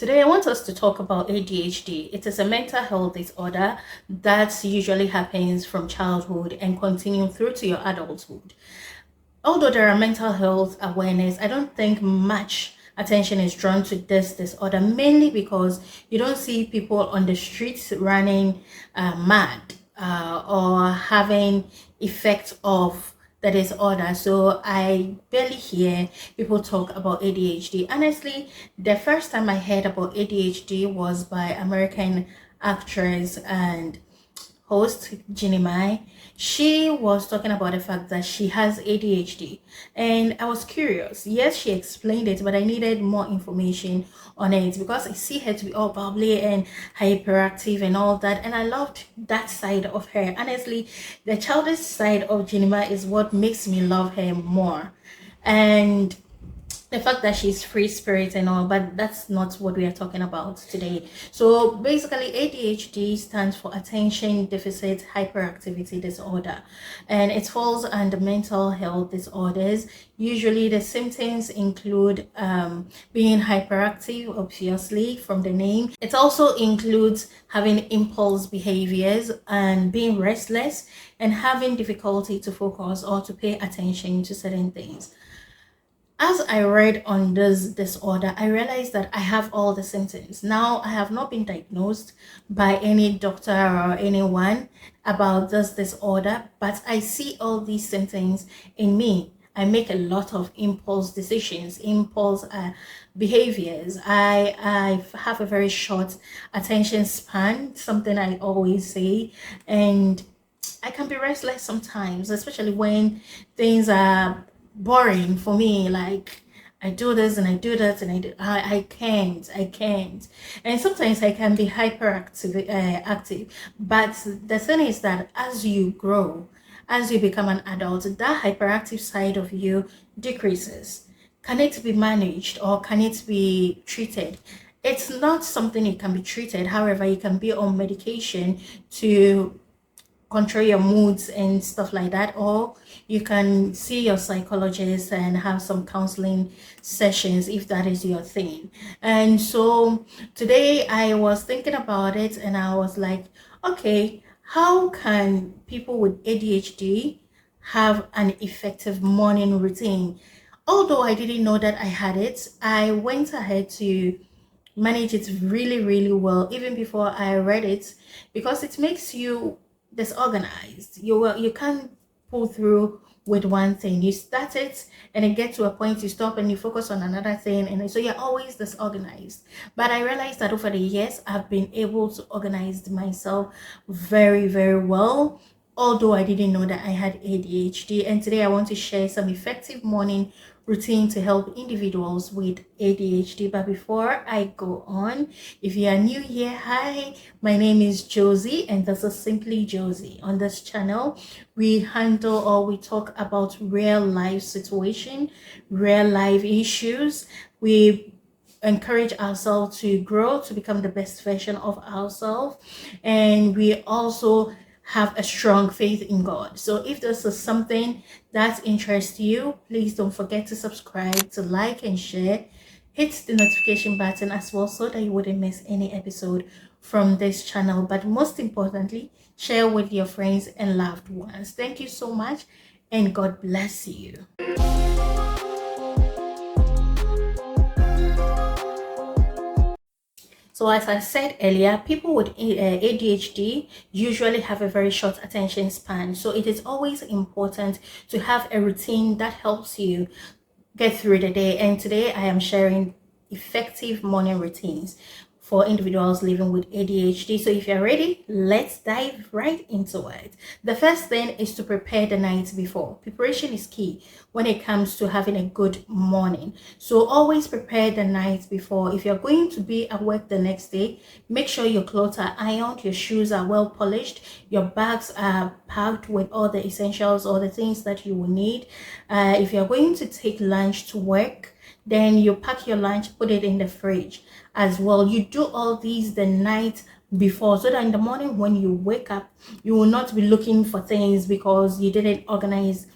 Today, I want us to talk about ADHD. It is a mental health disorder that usually happens from childhood and continues through to your adulthood. Although there are mental health awareness, I don't think much attention is drawn to this disorder, mainly because you don't see people on the streets running mad or having effects of the disorder. So I barely hear people talk about ADHD. Honestly, the first time I heard about ADHD was by American actress and host Ginny Mai. She was talking about the fact that she has ADHD, and I was curious. Yes, she explained it, but I needed more information on it because I see her to be all bubbly and hyperactive and all that, and I loved that side of her. Honestly, the childish side of Ginny Mai is what makes me love her more, and the fact that she's free spirit and all, but that's not what we are talking about today. So basically, ADHD stands for attention deficit hyperactivity disorder, and it falls under mental health disorders. Usually the symptoms include being hyperactive, obviously from the name. It also includes having impulse behaviors and being restless and having difficulty to focus or to pay attention to certain things. As I read on this disorder, I realized that I have all the symptoms. Now, I have not been diagnosed by any doctor or anyone about this disorder, but I see all these symptoms in me. I make a lot of impulse decisions, impulse behaviors. I have a very short attention span, something I always say, and I can be restless sometimes, especially when things are boring for me. Like, I do this and I do that and I can't. And sometimes I can be hyperactive, active. But the thing is that as you grow, as you become an adult, that hyperactive side of you decreases. Can it be managed or can it be treated? It's not something it can be treated. However, you can be on medication to control your moods and stuff like that, or you can see your psychologist and have some counseling sessions if that is your thing. And so today I was thinking about it and I was like, okay, how can people with ADHD have an effective morning routine? Although I didn't know that I had it, I went ahead to manage it really well even before I read it, because it makes you disorganized. You can't pull through with one thing. You start it and it gets to a point you stop and you focus on another thing, and so you're always disorganized. But I realized that over the years I've been able to organize myself very well, although I didn't know that I had ADHD. And today I want to share some effective morning routine to help individuals with ADHD. But before I go on, if you are new here, hi, my name is Josie and this is Simply Josie. On this channel, we handle or we talk about real life situation, real life issues. We encourage ourselves to grow, to become the best version of ourselves, and we also have a strong faith in God. So if this is something that interests you, please don't forget to subscribe, to like and share. Hit the notification button as well so that you wouldn't miss any episode from this channel. But most importantly, share with your friends and loved ones. Thank you so much and God bless you. So as I said earlier, people with ADHD usually have a very short attention span. So it is always important to have a routine that helps you get through the day. And today I am sharing effective morning routines for individuals living with ADHD. So if you're ready, let's dive right into it. The first thing is to prepare the night before. Preparation is key when it comes to having a good morning. So always prepare the night before. If you're going to be at work the next day, make sure your clothes are ironed, your shoes are well polished, your bags are packed with all the essentials or the things that you will need. If you're going to take lunch to work, then you pack your lunch, put it in the fridge as well. You do all these the night before so that in the morning when you wake up, you will not be looking for things because you didn't organize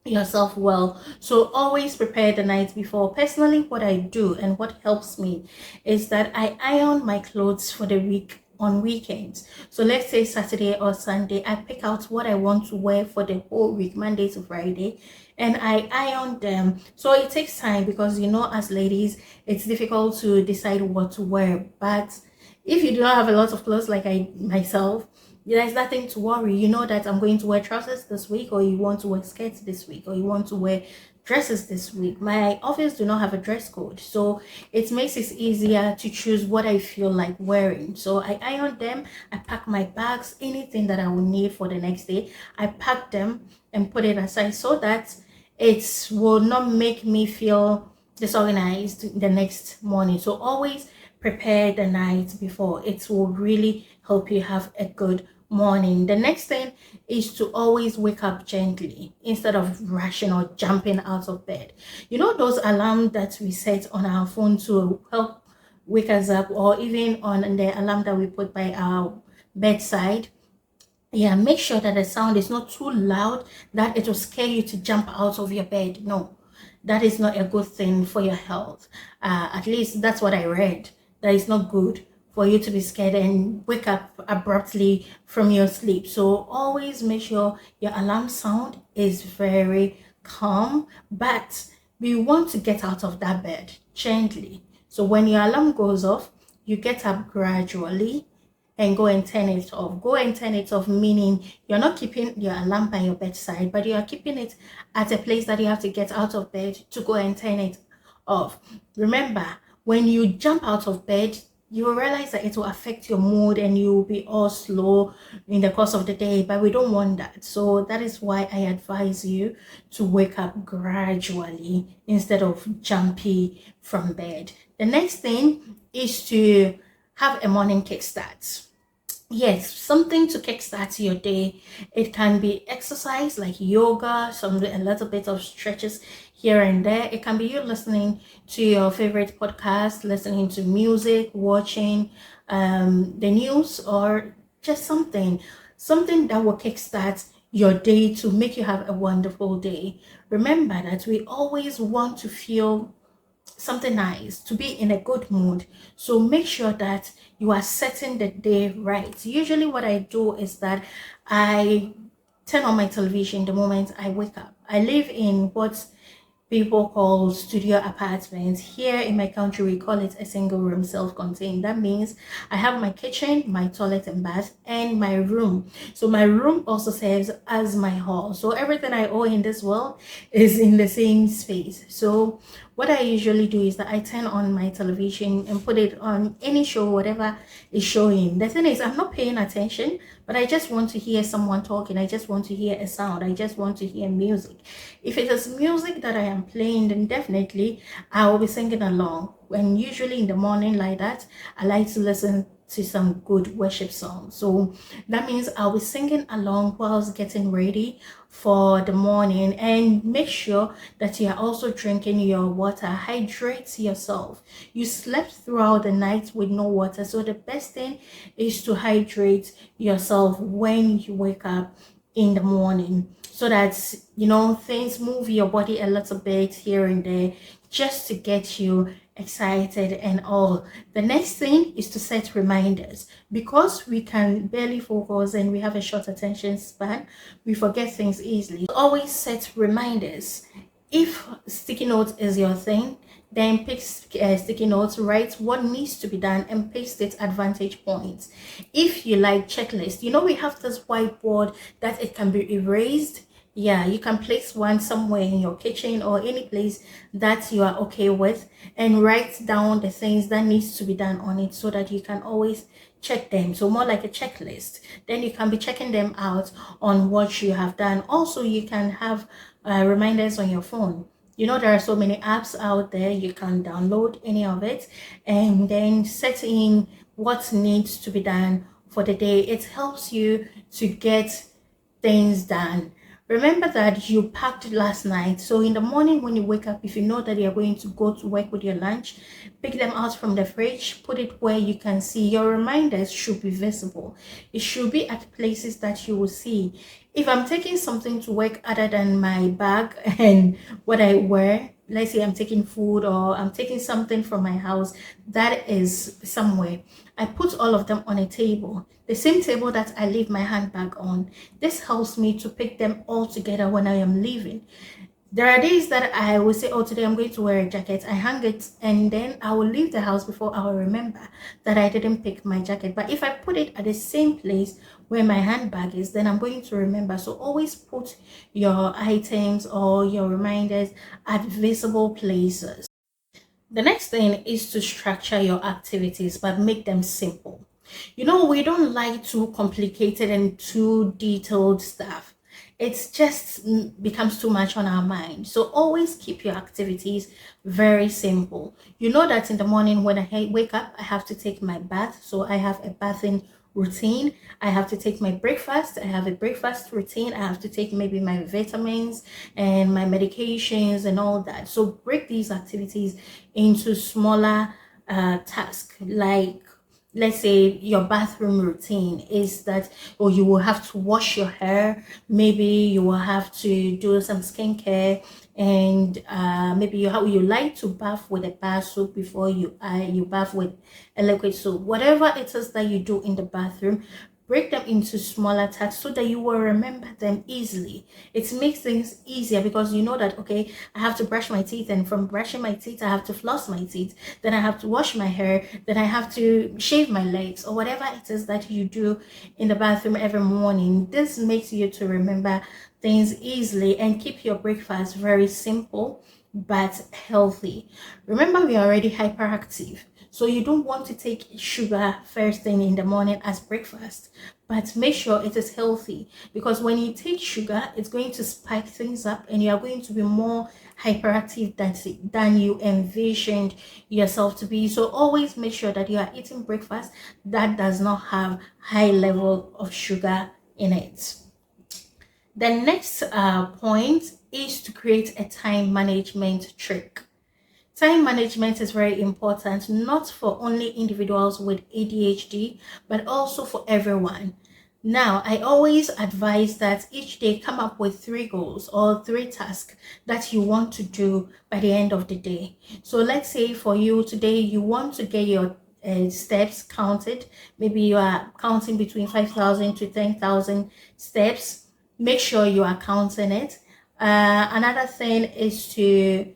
yourself well. So always prepare the night before. Personally, what I do and what helps me is that I iron my clothes for the week on weekends. So let's say Saturday or Sunday, I pick out what I want to wear for the whole week, Monday to Friday, and I iron them. So it takes time because as ladies, it's difficult to decide what to wear. But if you do not have a lot of clothes like I myself, there's nothing to worry. You know that I'm going to wear trousers this week, or you want to wear skirts this week, or you want to wear dresses this week. My office do not have a dress code, so it makes it easier to choose what I feel like wearing. So I iron them, I pack my bags, anything that I will need for the next day, I pack them and put it aside so that it will not make me feel disorganized the next morning. So always prepare the night before. It will really help you have a good morning. The next thing is to always wake up gently instead of rushing or jumping out of bed. You know those alarms that we set on our phone to help wake us up, or even on the alarm that we put by our bedside? Yeah, make sure that the sound is not too loud that it will scare you to jump out of your bed. No, that is not a good thing for your health. At least that's what I read. That is not good for you to be scared and wake up abruptly from your sleep. So always make sure your alarm sound is very calm, but we want to get out of that bed gently. So when your alarm goes off, you get up gradually and go and turn it off. Go and turn it off, meaning you're not keeping your alarm by your bedside, but you are keeping it at a place that you have to get out of bed to go and turn it off. Remember, when you jump out of bed, you will realize that it will affect your mood and you will be all slow in the course of the day, but we don't want that. So that is why I advise you to wake up gradually instead of jumpy from bed. The next thing is to have a morning kickstart. Yes, something to kickstart your day. It can be exercise like yoga, a little bit of stretches here and there. It can be you listening to your favorite podcast, listening to music, watching the news, or just something that will kickstart your day to make you have a wonderful day. Remember that we always want to feel something nice, to be in a good mood. So make sure that you are setting the day right. Usually what I do is that I turn on my television the moment I wake up. I live in what people call studio apartments. Here in my country, we call it a single room, self-contained. That means I have my kitchen, my toilet and bath, and my room. So my room also serves as my hall. So everything I own in this world is in the same space. So what I usually do is that I turn on my television and put it on any show, whatever is showing. The thing is, I'm not paying attention, but I just want to hear someone talking. I just want to hear a sound. I just want to hear music. If it is music that I am playing, then definitely I will be singing along. And usually in the morning like that, I like to listen to some good worship songs. So that means I'll be singing along whilst getting ready for the morning. And make sure that you are also drinking your water. Hydrate yourself. You slept throughout the night with no water, so the best thing is to hydrate yourself when you wake up in the morning, so that things move your body a little bit here and there just to get you excited and all. The next thing is to set reminders, because we can barely focus and we have a short attention span. We forget things easily. Always set reminders. If sticky notes is your thing, then pick sticky notes, write what needs to be done and paste it advantage points. If you like checklist, we have this whiteboard that it can be erased. Yeah, you can place one somewhere in your kitchen or any place that you are okay with, and write down the things that needs to be done on it so that you can always check them. So more like a checklist. Then you can be checking them out on what you have done. Also, you can have reminders on your phone. There are so many apps out there. You can download any of it and then set in what needs to be done for the day. It helps you to get things done. Remember that you packed last night. So in the morning when you wake up, if you know that you're going to go to work with your lunch, pick them out from the fridge, put it where you can see. Your reminders should be visible. It should be at places that you will see. If I'm taking something to work other than my bag and what I wear, let's say I'm taking food or I'm taking something from my house that is somewhere, I put all of them on a table, the same table that I leave my handbag on. This helps me to pick them all together when I am leaving. There are days that I will say, oh, today I'm going to wear a jacket. I hang it and then I will leave the house before I will remember that I didn't pick my jacket. But if I put it at the same place where my handbag is, then I'm going to remember. So always put your items or your reminders at visible places. The next thing is to structure your activities, but make them simple. We don't like too complicated and too detailed stuff. It just becomes too much on our mind. So always keep your activities very simple. You know that in the morning when I wake up, I have to take my bath. So I have a bathing routine. I have to take my breakfast. I have a breakfast routine. I have to take maybe my vitamins and my medications and all that. So break these activities into smaller tasks. Like, let's say your bathroom routine is that, or you will have to wash your hair, maybe you will have to do some skincare, and maybe you like to bath with a bar soap before you bath with a liquid soap. Whatever it is that you do in the bathroom, break them into smaller tasks so that you will remember them easily. It makes things easier because you know that, okay, I have to brush my teeth, and from brushing my teeth I have to floss my teeth, then I have to wash my hair, then I have to shave my legs, or whatever it is that you do in the bathroom every morning. This makes you to remember things easily and keep your breakfast very simple but healthy. Remember, we are already hyperactive, so you don't want to take sugar first thing in the morning as breakfast, but make sure it is healthy, because when you take sugar, it's going to spike things up and you are going to be more hyperactive than you envisioned yourself to be. So always make sure that you are eating breakfast that does not have high level of sugar in it. The next point is to create a time management trick. Time management is very important, not for only individuals with ADHD, but also for everyone. Now, I always advise that each day come up with 3 goals or 3 tasks that you want to do by the end of the day. So let's say for you today, you want to get your steps counted. Maybe you are counting between 5,000 to 10,000 steps. Make sure you are counting it. Another thing is to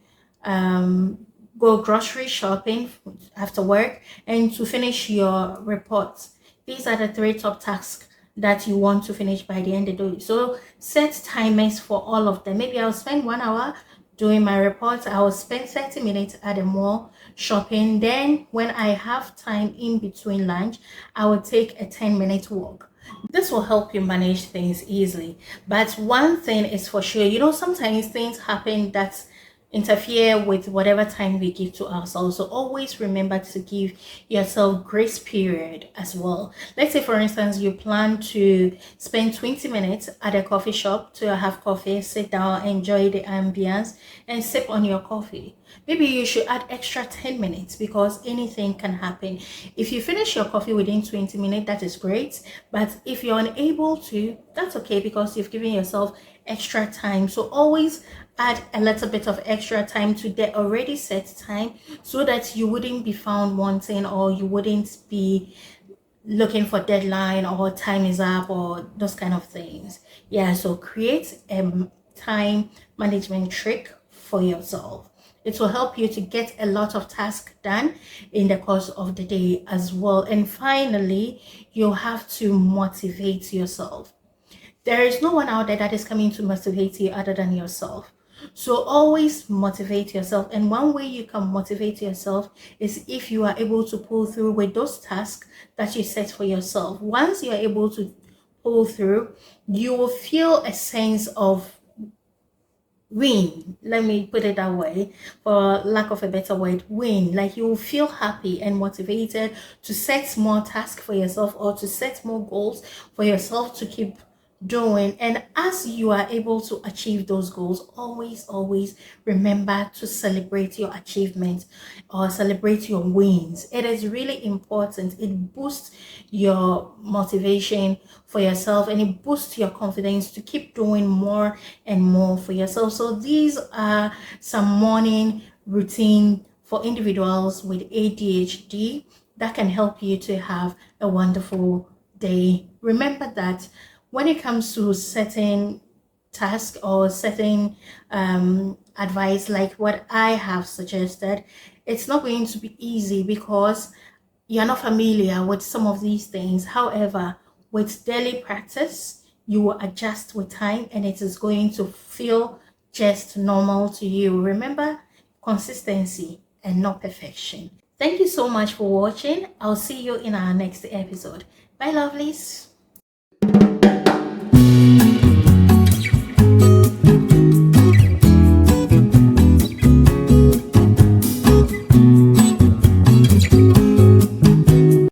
go grocery shopping after work, and to finish your reports. These are the 3 top tasks that you want to finish by the end of the day. So set timers for all of them. Maybe I'll spend 1 hour doing my reports. I will spend 30 minutes at the mall shopping. Then when I have time in between lunch, I will take a 10-minute walk. This will help you manage things easily. But one thing is for sure, sometimes things happen that interfere with whatever time we give to ourselves. So always remember to give yourself grace period as well. Let's say, for instance, you plan to spend 20 minutes at a coffee shop to have coffee, sit down, enjoy the ambience, and sip on your coffee. Maybe you should add extra 10 minutes, because anything can happen. If you finish your coffee within 20 minutes, that is great. But if you're unable to, that's okay, because you've given yourself extra time. So always add a little bit of extra time to the already set time, so that you wouldn't be found wanting, or you wouldn't be looking for deadline or time is up or those kind of things. Yeah, so create a time management trick for yourself. It will help you to get a lot of tasks done in the course of the day as well. And finally, you have to motivate yourself. There is no one out there that is coming to motivate you other than yourself. So always motivate yourself. And one way you can motivate yourself is if you are able to pull through with those tasks that you set for yourself. Once you're able to pull through, you will feel a sense of win. Let me put it that way, for lack of a better word, win. Like, you will feel happy and motivated to set more tasks for yourself, or to set more goals for yourself to keep doing. And as you are able to achieve those goals, always remember to celebrate your achievements or celebrate your wins. It is really important. It boosts your motivation for yourself, and it boosts your confidence to keep doing more and more for yourself. So these are some morning routine for individuals with ADHD that can help you to have a wonderful day. Remember that when it comes to setting task or setting advice like what I have suggested, it's not going to be easy because you're not familiar with some of these things. However, with daily practice, you will adjust with time and it is going to feel just normal to you. Remember, consistency and not perfection. Thank you so much for watching. I'll see you in our next episode. Bye, lovelies.